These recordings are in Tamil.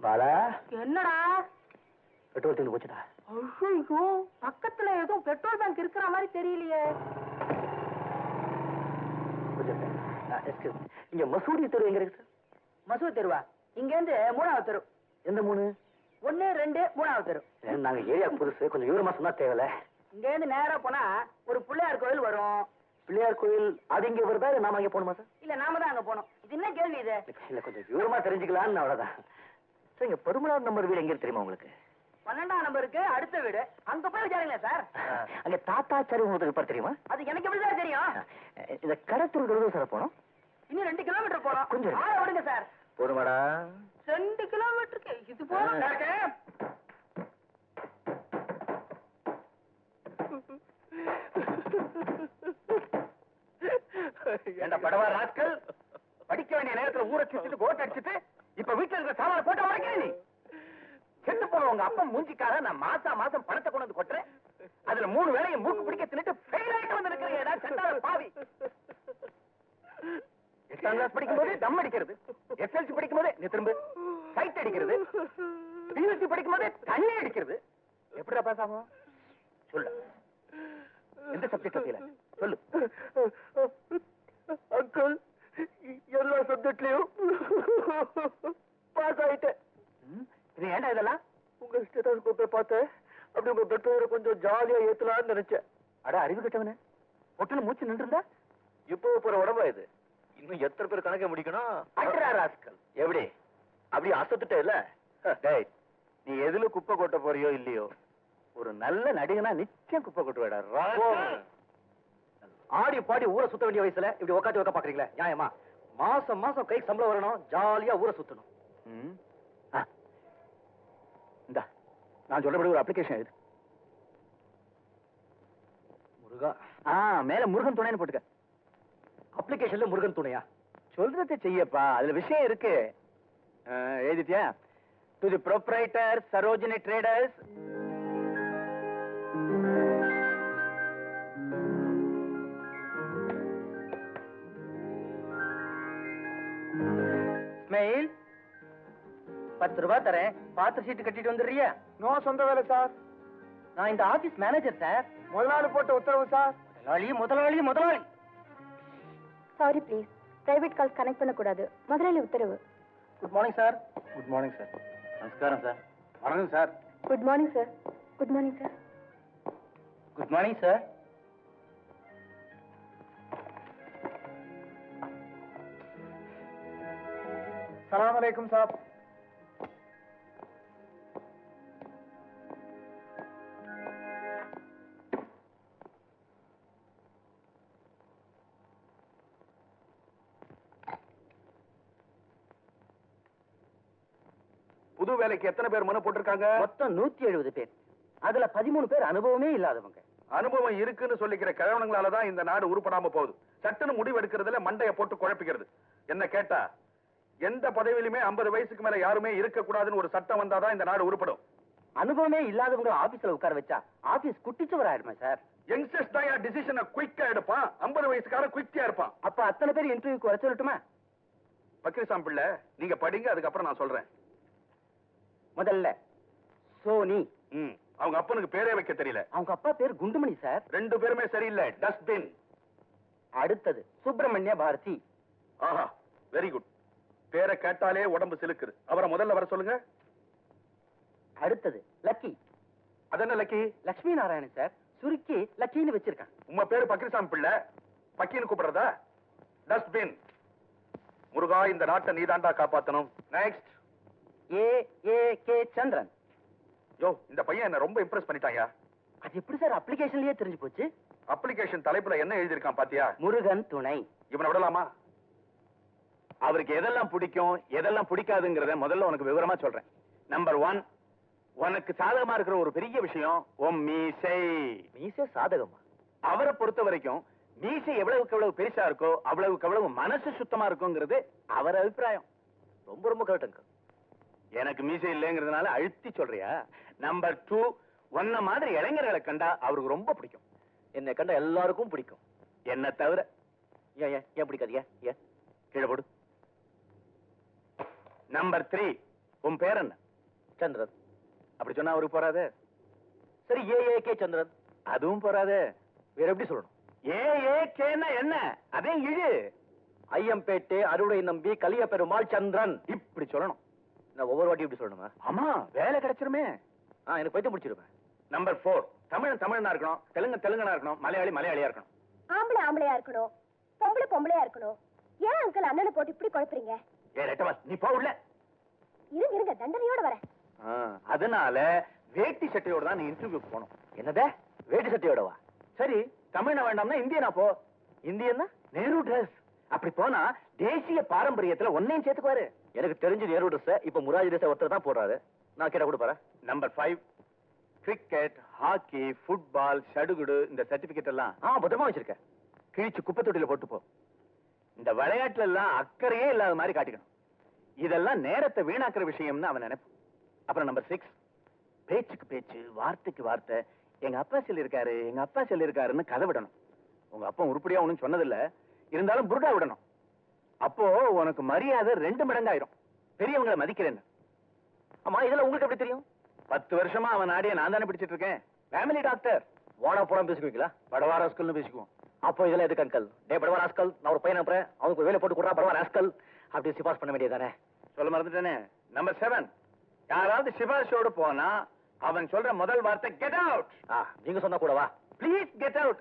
பாலா, என்னடா பெட்ரோல் தீர்ந்து போச்சுடா. ஐயோ, பக்கத்துல எதுவும் பெட்ரோல் பங்க் இருக்கிற மாதிரி தெரியலையே. இங்க மசூதி தெரு எங்க இருக்கு? மசூதி தெருவா? இங்க இருந்து 3வது தெரு. எந்த 3? 1, 2, 3வது தெரு. நாங்க ஏரியா புதுசு, கொஞ்சம் விவரமா சொன்னா தேவையில்ல. இங்க இருந்து நேரா போனா ஒரு பிள்ளையார் கோயில் வரும். பிள்ளையார் கோயில் அது இங்க வருதா, இல்ல நாம அங்க போகணுமா சார்? இல்ல, நாம தான் அங்க போனோம். இது என்ன கேள்வி இது? இல்ல, கொஞ்சம் விவரமா தெரிஞ்சுக்கலாம்னு அவ்வளவுதான். சார், இங்க 13வது நம்பர் வீடு எங்க இருக்கு தெரியுமா உங்களுக்கு? 12ஆம் நம்பருக்கு அடுத்த வீடு. அங்க போய் விசாரிங்களா சார்? அங்க தாத்தாச்சாரி உங்களுக்கு இருப்பார் தெரியுமா? அது எனக்கு எப்படி சார் தெரியும்? இந்த கடத்தூர் சார் போனோம். இன்னும் 2 கிலோமீட்டர் போனோம். கொஞ்சம் ஆளை விடுங்க சார். போடுமாடா. 2 கிலோமீட்டருக்கு இது போதும். ஏண்டா படவா ராஸ்கல், படிக்க வேண்டிய நேரத்துல ஊரை சுத்திட்டு கோட் அடிச்சுட்டு இப்ப வீட்டுல இருக்கிற சாமான போட்டோ உடைக்கிறேன் நீ. செத்து போன உங்க அப்பா மூஞ்சிக்காக நான் மாசம் பணத்தை கொண்டு வந்து கொட்டுறேன். அதுல 3 வேளையும் மூக்கு பிடிக்க தின்னுட்டு ஃபெயில் ஆயிட்டு வந்து நிக்கிறீங்க பாவி. 8ஆம் கிளாஸ் படிக்கும் போது தம் அடிக்கிறது, SLC படிக்கும் போதே நீ திரும்ப சைட் அடிக்கிறது, PUC படிக்கும் போதே தண்ணி அடிக்கிறது. எப்படிடா பாஸ் ஆகும் சொல்லு? எந்த சப்ஜெக்ட் பத்தியில சொல்லு? அங்கிள், எல்லா சப்ஜெக்ட்லயும் பாஸ் ஆயிட்டேன். இது ஏண்டா இதெல்லாம்? உங்க ஸ்டேட்டஸ்கோப்பை பார்த்தேன். அப்படி உங்க பெற்றோரை கொஞ்சம் ஜாலியா ஏத்தலாம்னு நினைச்சேன். அட அறிவு கட்டவனே, ஒட்டுன்னு மூச்சு நின்று இருந்தா இப்போ போற உடம்பா இது? இன்னும் எத்தனை பேர் கணக்க முடிக்கணும்? அட்ரா ராஸ்கல். எப்படி அப்படி அசத்துட்டே இல்ல? டேய், நீ எதுல குப்பை கொட்ட போறியோ இல்லையோ, ஒரு நல்ல நடிகனா நிச்சயம் குப்பை கொட்டுவேடா. ஆடி பாடி ஊரை சுத்த வேண்டிய வயசுல இப்படி உட்காந்து வைக்க பாக்குறீங்களா? நியாயமா? மாசம் கைக்கு சம்பளம் வரணும், ஜாலியா ஊரை சுத்தணும். இந்தா, நான் சொல்றபடி ஒரு அப்ளிகேஷன் எழுது. முருகா. மேல முருகன் துணைன்னு போட்டுக்க. அப்ளிகேஷன்ல முருகன் துணையா? சொல்றதை செய்யப்பா, அதுல விஷயம் இருக்கு. எழுதிட்டியா? To the proprietor Sarojini traders, mail 10 ரூபாய் தரேன், பாத்திர சீட்டு கட்டிட்டு வந்துடுறியா? நோ, சொந்த வேலை சார். நான் இந்த ஆபீஸ் மேனேஜர் சார். முதலாளி போட்ட உத்தரவு சார். முதலாளி. Sorry please, private calls connect பண்ணக்கூடாது. முதலாளி உத்தரவு. Good morning sir. Good morning sir. நமஸ்காரம் சார். வணக்கம் sir. Good morning sir. Good morning sir. Good morning sir. சலாம் அலைக்கும் சார். புது வேலைக்கு எத்தனை பேர் மனு போட்டிருக்காங்க? மொத்தம் 170 பேர். அதுல 13 பேர் அனுபவமே இல்லாதவங்க. அனுபவம் இருக்குன்னு சொல்லிக்கிற கிழவனுங்களாலதான் இந்த நாடு உருப்படாம போகுது. சட்டுன்னு முடிவு எடுக்கிறதுல மண்டைய போட்டு குழப்பிக்கிறது. என்ன கேட்டா, எந்த பதவியிலுமே 50 வயசுக்கு மேல யாருமே இருக்க கூடாதுன்னு ஒரு சட்டம் வந்தாதான் இந்த நாடு உருப்படும். அனுபவமே இல்லாதவங்க ஆபீஸ்ல உட்கார வச்சா ஆபீஸ் குட்டிச்சுவர் ஆயிடுமா சார்? யங்ஸ்டர்ஸ் தான் டிசிஷனை குயிக்கா எடுப்பான். 50 வயசுக்காரன் குயிக்கா இருப்பான். அப்ப அத்தனை பேர் இன்டர்வியூக்கு வர சொல்லட்டுமா? பக்ரிசாம் பிள்ளை, நீங்க படிங்க, அதுக்கப்புறம் நான் சொல்றேன். முதல்ல சோனி. அவங்க அப்பனுக்கு பேரே வைக்க தெரியல. அவங்க அப்பா பேர் குண்டுமணி சார். 2 பேருமே சரியில்லை, டஸ்ட்பின். அடுத்தது சுப்பிரமணிய பாரதி. ஆஹா, வெரி குட். பேரை கேட்டாலே உடம்பு சிலுக்குது. அவரை முதல்ல வர சொல்லுங்க. அடுத்தது லக்கி. அதென்ன லக்கி? லட்சுமி நாராயணன் சார், சுருக்கி லக்கின்னு வச்சிருக்கான். உங்க பேரு பக்ரிசாமி பிள்ளை, பக்கின்னு கூப்பிடுறதா? டஸ்ட்பின். முருகா, இந்த நாட்டை நீதாண்டா காப்பாத்தணும். நெக்ஸ்ட். ஏ சந்திரன். யோ, இந்த பையன் என்ன ரொம்ப இம்ப்ரெஸ் பண்ணிட்டாயா? அது எப்படி சார் அப்ளிகேஷன்லயே தெரிஞ்சு போச்சு? அப்ளிகேஷன் தலைப்புல என்ன எழுதியிருக்கான் பாத்தியா? முருகன் துணை. இவனை விடலாமா? அவருக்கு எதெல்லாம் பிடிக்கும் எதெல்லாம் பிடிக்காதுங்கிறத முதல்ல உனக்கு விவரமா சொல்றேன். நம்பர் 1, உனக்கு சாதகமா இருக்கிற ஒரு பெரிய விஷயம் உன் மீசை. மீசை சாதகமா? அவரை பொறுத்த வரைக்கும் மீசை எவ்வளவுக்கு எவ்வளவு பெருசா இருக்கோ அவ்வளவுக்கு எவ்வளவு மனசு சுத்தமா இருக்குங்கிறது அவர் அபிப்பிராயம். ரொம்ப கரெக்டுங்க. எனக்கு மீசை இல்லைங்கிறதுனால அழுத்தி சொல்றியா? நம்பர் 2, உன்ன மாதிரி இளைஞர்களை கண்டா அவருக்கு ரொம்ப பிடிக்கும். என்னை கண்டா எல்லாருக்கும் பிடிக்கும், என்ன தவிர. ஏன் பிடிக்காது? ஏன் கீழே போடு. நம்பர் 3, உன் பேர் என்ன? சந்திரன். அப்படி சொன்னா அவருக்கு போறாது. சரி, ஏஏகே சந்திரன். அதுவும் போறாது. வேற எப்படி சொல்லணும்? ஏஏகேன்னா என்ன? அதே இழு. ஐயம்பேட்டை அருளை நம்பி கலிய பெருமாள் சந்திரன். இப்படி சொல்லணும். நான் ஒவ்வொரு வாட்டி இப்படி சொல்லணுமா? ஆமா, வேலை கிடைச்சிருமே. எனக்கு பைத்தியம் முடிச்சிருப்பேன். நம்பர் 4, தமிழன் தமிழனா இருக்கணும், தெலுங்கனா இருக்கணும், மலையாளி மலையாளியா இருக்கணும். ஆம்பளை ஆம்பளையா இருக்கணும், பொம்பளை பொம்பளையா இருக்கணும். ஏன் அங்கிள் அண்ணனை போட்டு இப்படி குழப்பறீங்க? ரெட்டவாஸ், நீ போ உள்ள. இருங்க தண்டனையோட வரேன். அதனால வேட்டி சட்டையோட தான் நீ இன்டர்வியூக்கு போகணும். என்னதே வேட்டி சட்டையோடவா? சரி, தமிழ்னா வேண்டாம்னா இந்தியனா போ. இந்தியன்னா நேரு டிரஸ். அப்படி போனா தேசிய பாரம்பரியத்துல ஒன்னையும் சேர்த்துக்குவாரு. எனக்கு தெரிஞ்சு நேரு ட்ரெஸ் இப்ப முராஜி ட்ரெஸ் ஒருத்தர் தான் போடுறாரு. நான் கேட்ட கூட பாரு. நம்பர் 5, கிரிக்கெட், ஹாக்கி, ஃபுட்பால், சடுகுடு இந்த சர்டிபிகேட் எல்லாம் பத்திரமா வச்சிருக்கேன். கிழிச்சு குப்பை தொட்டியில போட்டு போ. இந்த விளையாட்டுல எல்லாம் அக்கறையே இல்லாத மாதிரி காட்டிக்கணும். இதெல்லாம் நேரத்தை வீணாக்குற விஷயம்னு அவன் நினைப்பு. அப்புறம் நம்பர் 6, பேச்சுக்கு பேச்சு, வார்த்தைக்கு வார்த்தை. எங்க அப்பா சொல்லியிருக்காரு, எங்க அப்பா சொல்லியிருக்காருன்னு கதை விடணும். உங்க அப்பா உருப்படியா ஒண்ணும் சொன்னதில்ல, இருந்தாலும் புருடா விடணும். அப்போ உனக்கு மரியாதை 2 மடங்காயிரும். பெரியவங்களை மதிக்கிறேன்னு. ஆமா, இதெல்லாம் உங்களுக்கு எப்படி தெரியும்? 10 வருஷமா அவன் நாடிய நான் தானே பிடிச்சிட்டு இருக்கேன். Family doctor. வாடா போலாம் பேசிக்குவீங்களா? படவா ராஸ்கல்னு பேசிக்குவோம். அப்போ இதெல்லாம் எதுக்கு அங்கல்? டே படவா ராஸ்கல், நான் ஒரு பையன் அனுப்புறேன், அவனுக்கு ஒரு வேலை போட்டு கொடுறா படவா ராஸ்கல். அப்படி சிபாஸ் பண்ண வேண்டியதானே? சொல்ல மறந்துட்டேனே. நம்பர் 7, யாராவது சிபாரிசோடு போனா அவன் சொல்ற முதல் வார்த்தை கெட் அவுட். நீங்க சொன்னா கூடவா? Please get out.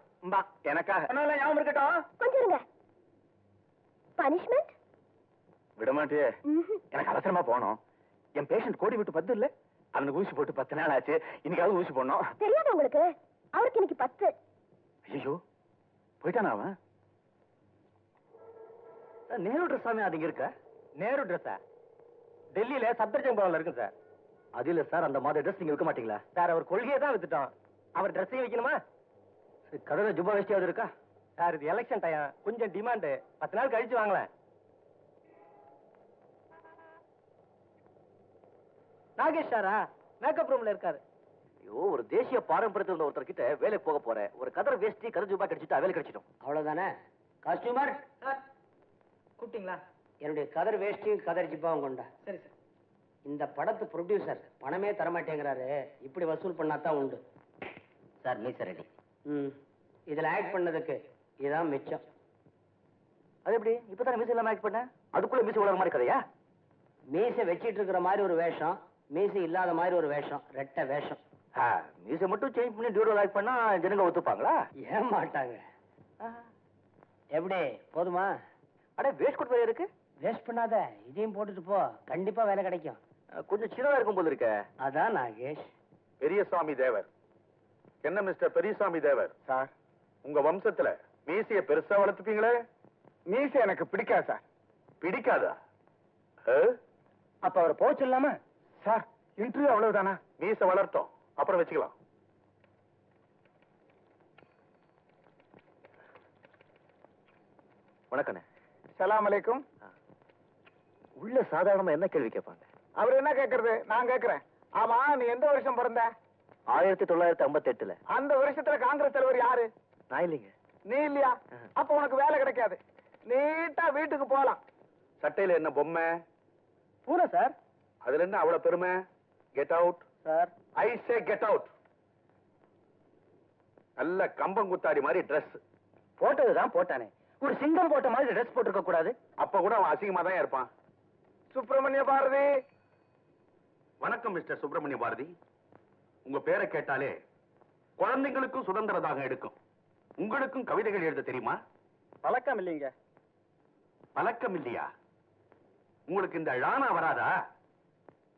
எனக்காக ஞாபகம் இருக்கட்டும். கொஞ்சம் இருங்க. பனிஷ்மெண்ட்? விட மாட்டியே. எனக்கு அவசரமா போகணும். என் பேஷண்ட் கோடி விட்டு 10 இல்ல, அவனுக்கு ஊசி போட்டு 10 நாள் ஆச்சு. இன்னைக்காவது ஊசி போடணும். தெரியாத உங்களுக்கு? அவருக்கு இன்னைக்கு 10. ஐயோ, போயிட்டானா அவன்? நேரு ட்ரெஸ் சாமி அது இங்க இருக்க? நேரு ட்ரெஸ்ஸா? டெல்லியில சப்தர்ஜங் பவன்ல இருக்கு சார். அது இல்ல சார், அந்த மாதிரி ட்ரெஸ் நீங்க வைக்க மாட்டீங்களா? சார் அவர் கொள்கையை தான் வித்துட்டோம். அவர் ட்ரெஸ்ஸையும் வைக்கணுமா? கடையில ஜுப்பா வேஷ்டியாவது இருக்கா? சார் இது எலெக்ஷன் டைம், கொஞ்சம் டிமாண்ட். 10 நாள் கழிச்சு வாங்கலாம். நாகேஷ் சாரா மேக்கப் ரூம்ல இருக்காரு. ஐயோ, ஒரு தேசிய பாரம்பரியத்தில் இருந்த ஒருத்தர் கிட்ட வேலைக்கு போக போறேன். ஒரு கதர் வேஷ்டி கதர் ஜுப்பா கிடைச்சிட்டா வேலை கிடைச்சிடும். அவ்வளவுதானே? காஸ்டியூமர் கூப்பிட்டீங்களா? என்னுடைய கதர் வேஷ்டியும் கதர் ஜிப்பாவும் கொண்டா. சரி சார். இந்த படத்து ப்ரொடியூசர் பணமே தரமாட்டேங்கிறாரு. இப்படி வசூல் பண்ணாதான் உண்டு. சார் மீச ரெடி. இதுல ஆக்ட் பண்ணதுக்கு இதான் மிச்சம். அது எப்படி? இப்பதானே மீசை இல்லாம ஆக்ட் பண்ண, அதுக்குள்ள மீசை உலக மாதிரி கதையா? மீசை வச்சிட்டு இருக்கிற மாதிரி ஒரு வேஷம், மீசை இல்லாத மாதிரி ஒரு வேஷம், ரெட்டை வேஷம். மீசை மட்டும் சேஞ்ச் பண்ணி டியூரல் ஆக்ட் பண்ணா ஜனங்க ஒத்துப்பாங்களா? ஏன் மாட்டாங்க. எப்படி போதுமா? அட வேஸ்ட் கோட் வேற இருக்கு. வேஸ்ட் பண்ணாத, இதையும் போட்டுட்டு போ, கண்டிப்பா வேலை கிடைக்கும். கொஞ்சம் சின்னதா இருக்கும் போது இருக்க. அதான் நாகேஷ். பெரியசாமி தேவர். என்ன மிஸ்டர் பெரியசாமி தேவர் சார், உங்க வம்சத்துல மீசைய பெருசா வளர்த்துப்பீங்களே? மீசை எனக்கு பிடிக்காது சார். பிடிக்காதா? அப்ப அவர் போக சொல்லாம? சார் இன்டர்வியூ அவ்வளவுதானா? மீசை வளர்த்தோம், அப்புறம் வச்சுக்கலாம். வணக்கண்ணே. சலாம் அலைக்கும். உள்ள சாதாரணமா என்ன கேள்வி கேட்பாங்க? அவர் என்ன கேக்குறது, நான் கேக்குறேன். ஆமா, நீ எந்த வருஷம் பிறந்த? 1958. அந்த வருஷத்துல காங்கிரஸ் தலைவர் யாரு? நான் இல்லைங்க. நீ இல்லையா? அப்ப உனக்கு வேலை கிடைக்காது. நீட்டா வீட்டுக்கு போலாம். சட்டையில என்ன பொம்மை? பூரா சார். அதுல என்ன அவ்வளவு பெருமை? Get out sir. I say get out. நல்ல கம்பங்குத்தாடி மாதிரி Dress. போட்டதுதான் போட்டானே. ஒரு சிங்கம் போட்ட மாதிரி ட்ரெஸ் போட்டிருக்க கூடாது. அப்ப கூட அவன் அசிங்கமா தான் இருப்பான். சுப்பிரமணிய பாரதி. வணக்கம் மிஸ்டர் சுப்பிரமணிய பாரதி. உங்க பேரை கேட்டாலே குழந்தைங்களுக்கும் சுதந்திர தாகம் எடுக்கும். உங்களுக்கும் கவிதைகள் எழுத தெரியுமா? பழக்கம் இல்லைங்க. பழக்கம் இல்லையா? உங்களுக்கு இந்த ழானா வராதா?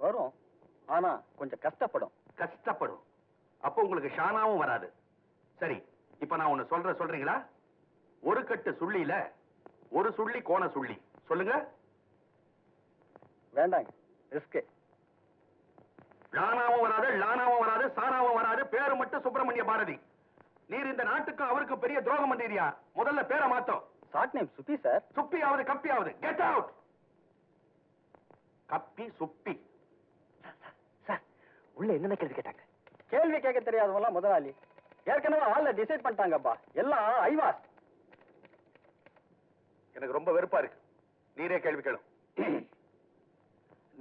வரும், ஆனா கொஞ்சம் கஷ்டப்படும். கஷ்டப்படும். அப்போ உங்களுக்கு ஷானாவும் வராது. சரி, இப்ப நான் ஒண்ணு சொல்றீங்களா? ஒரு கட்டு சுள்ளியில ஒரு சுள்ளி கோண சுள்ளி. சொல்லுங்க. வேண்டாங்க, ரிஸ்க். லானாவும் வராது, லானாவும் வராது, சானாவும் வராது, பேரு மட்டும் சுப்பிரமணிய பாரதி. நீர் இந்த நாட்டுக்கும் அவருக்கு பெரிய துரோகம் பண்றீரியா? முதல்ல பேரை மாத்தோம். Short name Subbi sir. சுப்பியாவது கப்பியாவது. Get out. கப்பி சுப்பி. சார், உள்ள என்னென்ன கேள்வி கேட்டாங்க? கேள்வி கேட்க தெரியாதவங்க முதலாளி. ஏற்கனவே ஆள்ல டிசைட் பண்ணிட்டாங்கப்பா. எல்லாம் ஐவாஸ். எனக்கு ரொம்ப வெறுப்பா இருக்கு. நீரே கேள்வி கேளும்.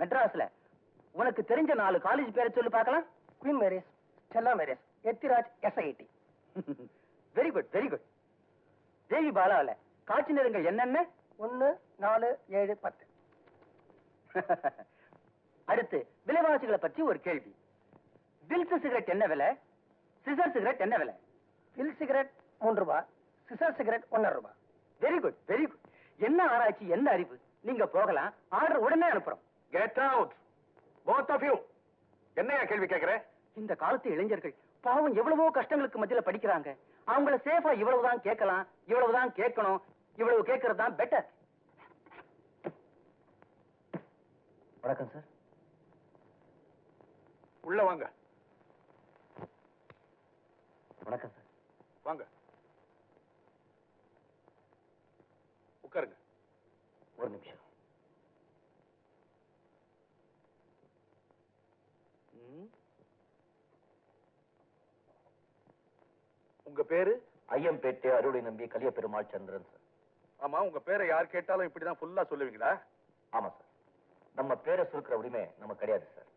மெட்ராஸ்ல உனக்கு தெரிஞ்ச 4 காலேஜ் பேரை சொல்லி பார்க்கலாம். Queen Mary's, Stella Mary's, Ethiraj, SIT. Very good, very good. Devi பாலாவில காட்சி நேரங்கள் என்னென்ன? 1, 4, 7, 10. அடுத்து விலைவாசிகளை பற்றி ஒரு கேள்வி. வில்ஸ் சிகரெட் என்ன விலை? சிசர் சிகரெட் என்ன விலை? வில் சிகரெட் 3 ரூபாய், சிசர் சிகரெட் 1.5 ரூபாய். Very good, very good. என்ன ஆராய்ச்சி, என்ன அறிவு. நீங்க போகலாம், ஆர்டர் உடனே அனுப்புறோம். Get out both of you. என்னையா கேள்வி கேக்குற? இந்த காலத்து இளைஞர்கள் பாவம் எவ்வளவோ கஷ்டங்களுக்கு மத்தியில படிக்கிறாங்க. அவங்கள சேஃபா இவ்வளவுதான் கேட்கலாம், இவ்வளவுதான் கேட்கணும், இவ்வளவு கேட்கறது தான் பெட்டர். வணக்கம் சார். உள்ள வாங்க. வணக்கம் சார். வாங்க உட்காருங்க. ஒரு நிமிஷம். உங்க பேரு? ஐயம்பேட்டை அருளை நம்பி கலிய பெருமாள் சந்திரன் சார். ஆமா, உங்க பேரை யார் கேட்டாலும் இப்படிதான் ஃபுல்லா சொல்லுவீங்களா? ஆமா சார். நம்ம பேரை சுருக்கிற உரிமை நமக்கு கிடையாது சார்.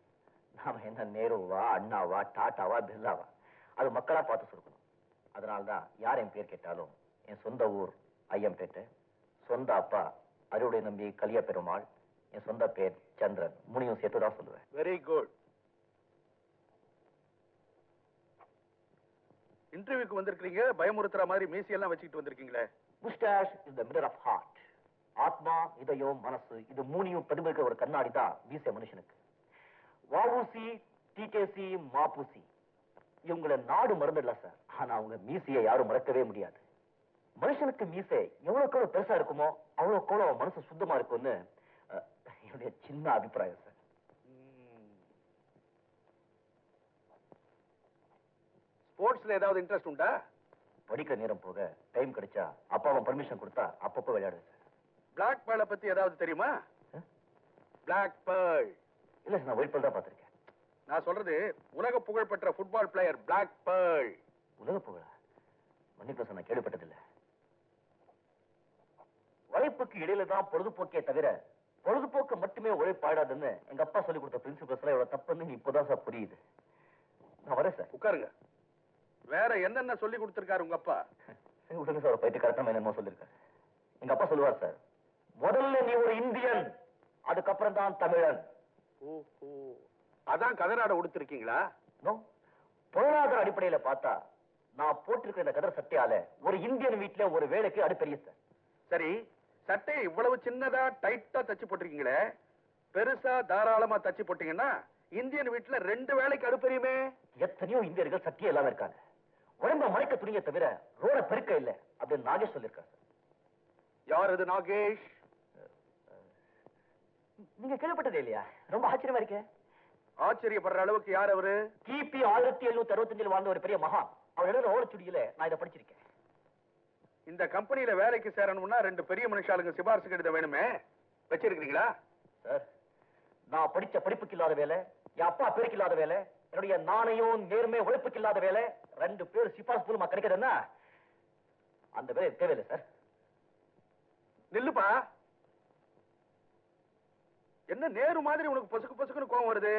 நாம என்ன நேருவா, அண்ணாவா, டாட்டாவா, பிர்லாவா, அது மக்களா பார்த்து சுருக்கணும். அதனால்தான் யார் என் பேர் கேட்டாலும் என் சொந்த ஊர் ஐயம்பேட்டை, சொந்த அப்பா அருளை நம்பி கலிய பெருமாள், என் சொந்த பேர் சந்திரன், மூணையும் சேர்த்துதான் சொல்லுவேன். Very good. இன்டர்வியூக்கு வந்திருக்கீங்க, பயமுறுத்துற மாதிரி மீசியெல்லாம் வச்சுக்கிட்டு வந்திருக்கீங்களே. Moustache is the mirror of heart. ஆத்மா, இதயம், மனசு இது மூணையும் பிரதிபலிக்கிற ஒரு கண்ணாடி தான் மீசை மனுஷனுக்கு. வஉசி, டிகேசி, மாபூசி இவங்கள நாடு மறந்துடல சார். ஆனா அவங்க மீசையை யாரும் மறக்கவே முடியாது. மனுஷனுக்கு மீசை எவ்வளவுக்கு எவ்வளவு பெருசா இருக்குமோ அவ்வளவுக்கு எவ்வளவு மனசு சுத்தமா இருக்கும்னு என்னுடைய சின்ன அபிப்பிராயம் சார். ஸ்போர்ட்ஸ்ல ஏதாவது இன்ட்ரெஸ்ட் உண்டா? படிக்கிற நேரம் போக டைம் கிடைச்சா அப்பாவும் பர்மிஷன் கொடுத்தா அப்பப்போ விளையாடுவேன் சார். பிளாக் பேர்ல பத்தி ஏதாவது தெரியுமா? பிளாக் பேர்ல் இல்ல சார், நான் ஒயிட் பேர்ல் தான் பார்த்திருக்கேன். நான் சொல்றது உலக புகழ்பெற்ற ஃபுட்பால் பிளேயர் பிளாக் பேர்ல். உலக புகழா? மன்னிப்பு சார், நான் கேள்விப்பட்டதில்லை. உழைப்புக்கு இடையில தான் பொழுதுபோக்கே தவிர பொழுதுபோக்கு மட்டுமே உழைப்பாடாதுன்னு எங்க அப்பா சொல்லி கொடுத்த பிரின்சிபல்ஸ் எல்லாம் எவ்வளவு தப்புன்னு இப்போதான் சார் புரியுது. நான் வரேன் சார். உட்காருங்க. வேற என்னென்ன சொல்லி கொடுத்திருக்காரு உங்க அப்பா? விடுங்க சார், பயிற்சி கரெக்டாக என்னமோ சொல்லியிருக்காரு. எங்க அப்பா சொல்லுவார் சார், முதல்ல நீ ஒரு இந்தியன், அதுக்கப்புறம் தான் தமிழன். ஓஹோ, அதான் கதராட உடுத்திருக்கீங்களா? பொருளாதார அடிப்படையில பார்த்தா நான் போட்டிருக்கிற இந்த கதர் சட்டையால ஒரு இந்தியன் வீட்டுல ஒரு வேலைக்கு அடுப்பெரிய சார். சரி, சட்டையை இவ்வளவு சின்னதா டைட்டா தச்சு போட்டிருக்கீங்களே, பெருசா தாராளமா தச்சு போட்டீங்கன்னா இந்தியன் வீட்டுல 2 வேலைக்கு அடுப்பெரியுமே. எத்தனையோ இந்தியர்கள் சட்டியே இல்லாம இருக்காங்க. உடம்ப மறைக்க துணியை தவிர ரோட பெருக்க இல்ல அப்படின்னு நாகேஷ் சொல்லியிருக்காரு. யார் இது நாகேஷ்? நீங்க கேள்விப்பட்டதே இல்லையா? ரொம்ப ஆச்சரியமா இருக்கே. ஆச்சரியப்படுற அளவுக்கு யார் அவரு? கிபி 1765 வாழ்ந்த ஒரு பெரிய மகான். அவர் எழுதுற ஓலைச்சுடியில நான் இதை படிச்சிருக்கேன். இந்த கம்பெனியில வேலைக்கு சேரணும்னா 2 பெரிய மனுஷாளுங்க சிபாரிசு கடிதம் வேணுமே, வச்சிருக்கீங்களா? சார், நான் படிச்ச படிப்புக்கு இல்லாத வேலை, என் அப்பா பேருக்கு இல்லாத வேலை, என்னுடைய நாணயம் நேர்மை உழைப்புக்கு இல்லாத வேலை 2 பேர் சிபாரிசு மூலமா கிடைக்கிறதுன்னா அந்த வேலை தேவையில்லை சார். நில்லுப்பா. என்ன நேரு மாதிரி உனக்கு பொசுக்கு பொசுக்குன்னு கோவம் வருது?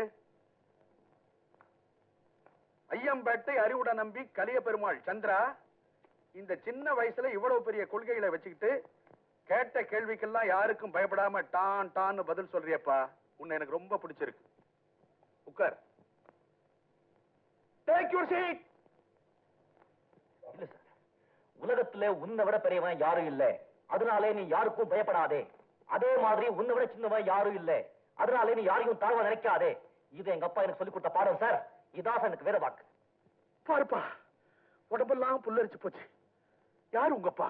ஐயம்பேட்டை அறிவுட நம்பி கலிய பெருமாள் சந்திரா, இந்த சின்ன வயசுல இவ்வளவு பெரிய கொள்கைகளை வச்சுக்கிட்டு கேட்ட கேள்விக்கெல்லாம் யாருக்கும் பயப்படாம டான் டான்னு பதில் சொல்றியப்பா. உன்னை எனக்கு ரொம்ப பிடிச்சிருக்கு. உட்கார். Take your seat. இல்ல சார், உலகத்துல உன்னை விட பெரியவன் யாரும் இல்ல, அதனாலே நீ யாருக்கும் பயப்படாதே. அதே மாதிரி உன்னை விட சின்னவன் யாரும் இல்ல, அதனாலே நீ யாரையும் தாழ்வா நினைக்காதே. இது எங்க அப்பா எனக்கு சொல்லி கொடுத்த பாடம் சார். இதான் எனக்கு வேற வாக்கு. பாருப்பா, உடம்பெல்லாம் புல்லரிச்சு போச்சு. யாரு உங்கப்பா?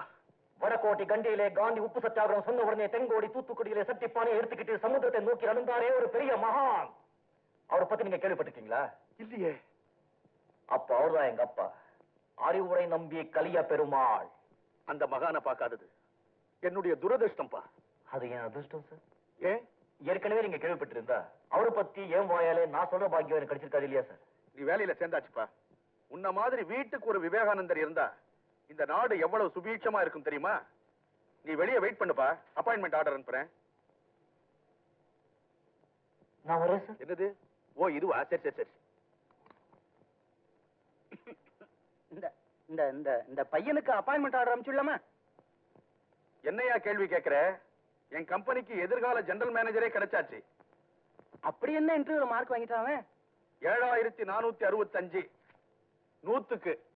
வடகோட்டை கண்டியிலே காந்தி உப்பு சத்தியாகிரகம் சொன்ன உடனே தென்கோடி தூத்துக்குடியிலே சட்டிப்பானை எடுத்துக்கிட்டு சமுத்திரத்தை நோக்கி நடந்தாரே ஒரு பெரிய மகான். அவரை பத்தி நீங்க கேள்விப்பட்டிருக்கீங்களா? இல்லையே. அப்ப அவர்தான் எங்க அப்பா அறிவுரை நம்பி கலிய பெருமாள். அந்த மகானை பார்க்காதது என்னுடைய துரதிருஷ்டம்பா. அது என் அதிர்ஷ்டம் சார். ஏன்? ஏற்கனவே நீங்க கேள்விப்பட்டிருந்தா அவரை பத்தி ஏன் வாயாலே நான் சொல்ற பாக்கியம் எனக்கு கிடைச்சிருக்காது இல்லையா சார்? நீ வேலையில சேர்ந்தாச்சுப்பா. உன்ன மாதிரி வீட்டுக்கு ஒரு விவேகானந்தர் இருந்தா இந்த நாடு எவ்வளவு சுபீட்சமா இருக்கும் தெரியுமா? நீ வெளியே வெயிட் பண்ணுப்பா, அப்பாயின்மெண்ட் ஆர்டர் அனுப்புறேன். நான் வரேன் சார். என்னது? ஓ இதுவா? சரி சரி சரி. இந்த இந்த இந்த இந்த பையனுக்கு அப்பாயின்மெண்ட் ஆர்டர் அனுப்பிச்சுடலாமா? என்னையா கேள்வி கேட்கிற? என் கம்பெனிக்கு எதிர்கால ஜெனரல் மேனேஜரே கிடைச்சாச்சு. அப்படி என்ன இன்டர்வியூல மார்க் வாங்கிட்டான் அவன்? 7465 100க்கு